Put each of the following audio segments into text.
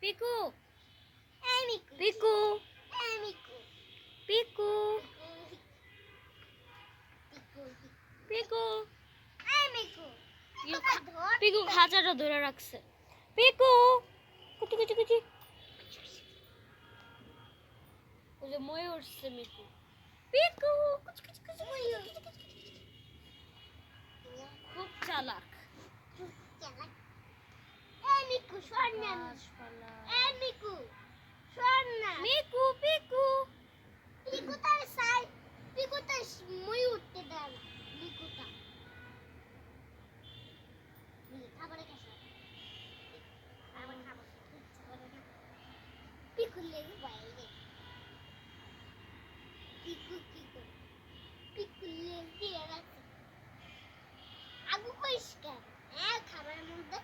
Piku, Miku. Piku, Miku. Piku, Piku. Piku. Miku. Piku খাঁচাটা ধরে রাখছে। পিকু, কুচি কুচি কুচি। ওই যে ময়ূর উঠছে মিকু। পিকু, কুচি কুচি কুচি কুচি। খুব চালাক। Miku, শোন না। গাছপালা। Miku, শোন না। মিকু, পিকু। Piku তার সাইড, Piku তার মই উঠতে দেয় না। Piku তা। খাবারে কাছে। আবার খাবো। Piku লেগে বাইরে। Piku কি করে? Piku লেগে রাখছে। আগু কইস কেন? খাবারের মধ্যে।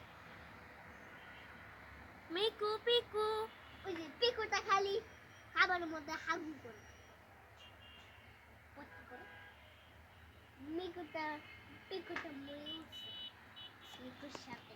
মিকু, পিকু। ওই যে পিকুটা খালি খাবারের মধ্যে হাগু করে। পিকুটা মই উঠছে। মিকুর সাথে